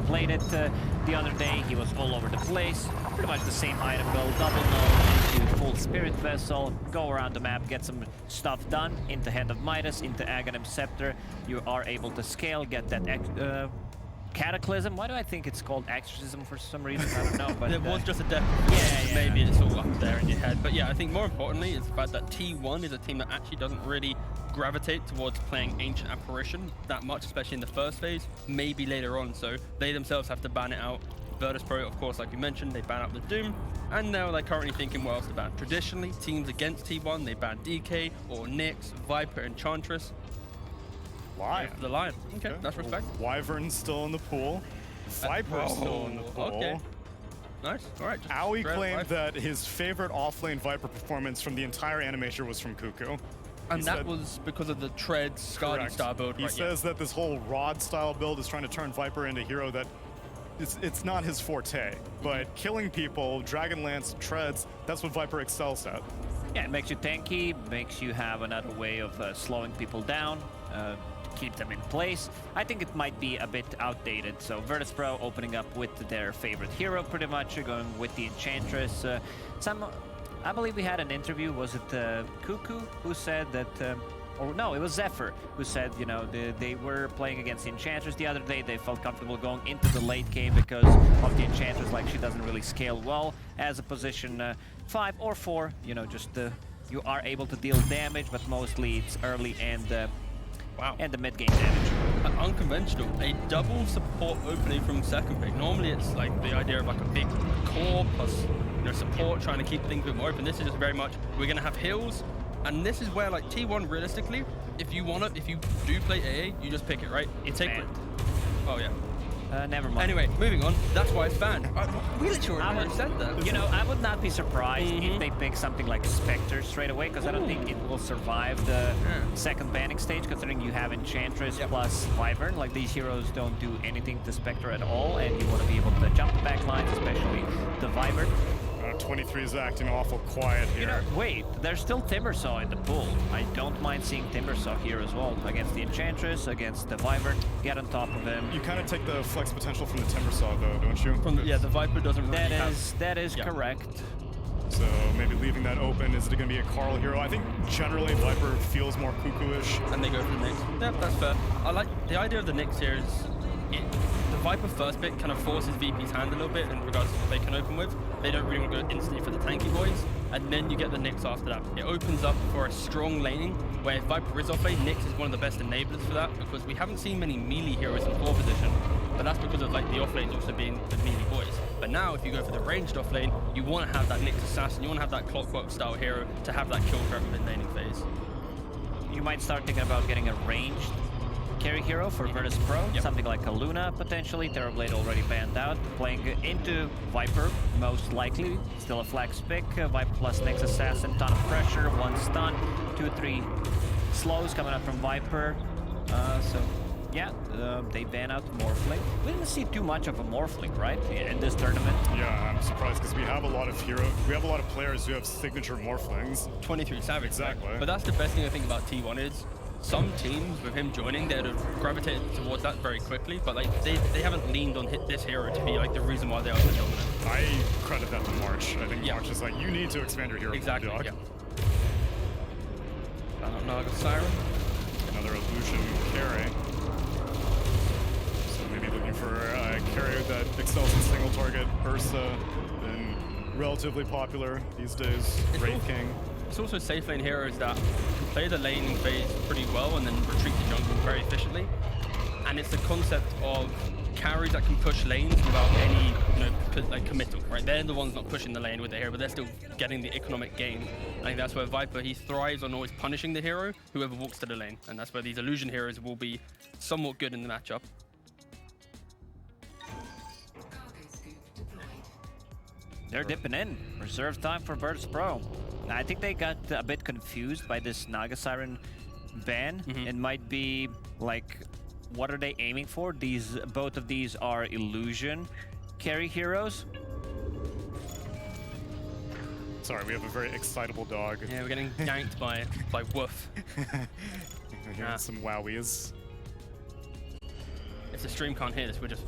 played it the other day. He was all over the place. Pretty much the same item build, double node into full spirit vessel, go around the map, get some stuff done into Hand of Midas, into Aghanim Scepter. You are able to scale, get that Cataclysm. Why do I think it's called Exorcism for some reason? I don't know. But it was just a death. Yeah. Maybe it's all up there in your head. But yeah, I think more importantly is the fact that T1 is a team that actually doesn't really gravitate towards playing Ancient Apparition that much, especially in the first phase, maybe later on. So they themselves have to ban it out. Virtus Pro, of course, like we mentioned, they ban out the Doom, and now they're currently thinking what else to ban. Traditionally, teams against T1, they ban DK or Nyx, Viper, Enchantress. Lion. The Lion. Okay, that's respect. Wyvern's still in the pool. Viper's still in the pool. Okay. Nice. All right. Aoi claimed that his favorite offlane Viper performance from the entire animation was from Cuckoo. And that was because of the Treads Guardian style build. He says that this whole Rod style build is trying to turn Viper into a hero that it's not his forte. But killing people, Dragonlance, Treads, that's what Viper excels at. Yeah, it makes you tanky, makes you have another way of slowing people down. Keep them in place. I think it might be a bit outdated. So Virtus Pro opening up with their favorite hero, pretty much going with the Enchantress. I believe we had an interview. Was it Cuckoo who said that? Or no, it was Zephyr who said, you know, they were playing against the Enchantress the other day. They felt comfortable going into the late game because of the Enchantress. Like, she doesn't really scale well as a position 5 or 4. You know, just you are able to deal damage, but mostly it's early and and the mid-game damage. Unconventional, a double support opening from second pick. Normally it's like the idea of like a big core plus support, trying to keep things a bit more open. This is just very much, we're gonna have heals, and this is where like T1 realistically, if you do play AA, you just pick it, right? It's take banned. Oh yeah. Never mind. Anyway, moving on. That's why it's banned. We literally already said that. You know, I would not be surprised if they pick something like Spectre straight away, because I don't think it will survive the second banning stage, considering you have Enchantress plus Wyvern. Like, these heroes don't do anything to Spectre at all, and you want to be able to jump the back lines, especially the Wyvern. 23 is acting awful quiet here. You know, wait, there's still Timbersaw in the pool. I don't mind seeing Timbersaw here as well, against the Enchantress, against the Wyvern. Get on top of him. You kind of take the flex potential from the Timbersaw, though, don't you? The Viper doesn't really That is correct. So maybe leaving that open. Is it going to be a Carl hero? I think generally Viper feels more Cuckoo-ish. And they go for the Nyx. Yeah, that's fair. I like the idea of the Nyx here is the Viper first pick kind of forces VP's hand a little bit in regards to what they can open with. They don't really want to go instantly for the tanky boys, and then you get the Nyx after that. It opens up for a strong laning, where if Viper is off lane, Nyx is one of the best enablers for that, because we haven't seen many melee heroes in 4 position, but that's because of like the off lanes also being the melee boys. But now if you go for the ranged off lane, you want to have that Nyx assassin, you want to have that Clockwork style hero to have that kill threat within laning phase. You might start thinking about getting a ranged carry hero for Virtus Pro, something like a Luna potentially. Terrorblade already banned out. Playing into Viper, most likely. Still a flex pick. Viper plus Nyx Assassin, ton of pressure, 1 stun, 2-3 slows coming up from Viper. So yeah, they ban out Morphling. We didn't see too much of a Morphling, right, in this tournament? Yeah, I'm surprised because we have a lot of players who have signature Morphlings. 23 Savage. Exactly. But that's the best thing I think about T1 is, some teams with him joining, they'd have gravitated towards that very quickly, but like they haven't leaned on this hero to be like the reason why they are so dominant. I credit that to March. I think March is like, you need to expand your hero. Exactly. Dog. Yeah. Naga Siren. Another illusion carry. So maybe looking for a carry that excels in single target. Ursa, been relatively popular these days. Wraith King. It's also safe lane heroes that can play the laning phase pretty well and then retreat to jungle very efficiently. And it's the concept of carries that can push lanes without any, like committal, right? They're the ones not pushing the lane with the hero, but they're still getting the economic gain. I think that's where Viper, he thrives on always punishing the hero, whoever walks to the lane. And that's where these illusion heroes will be somewhat good in the matchup. They're dipping in. Reserve time for Virtus Pro. I think they got a bit confused by this Naga Siren ban. It might be like, what are they aiming for? Both of these are illusion carry heroes. Sorry, we have a very excitable dog. Yeah, we're getting yanked by Woof. We're hearing some wowies. If the stream can't hear this, we're just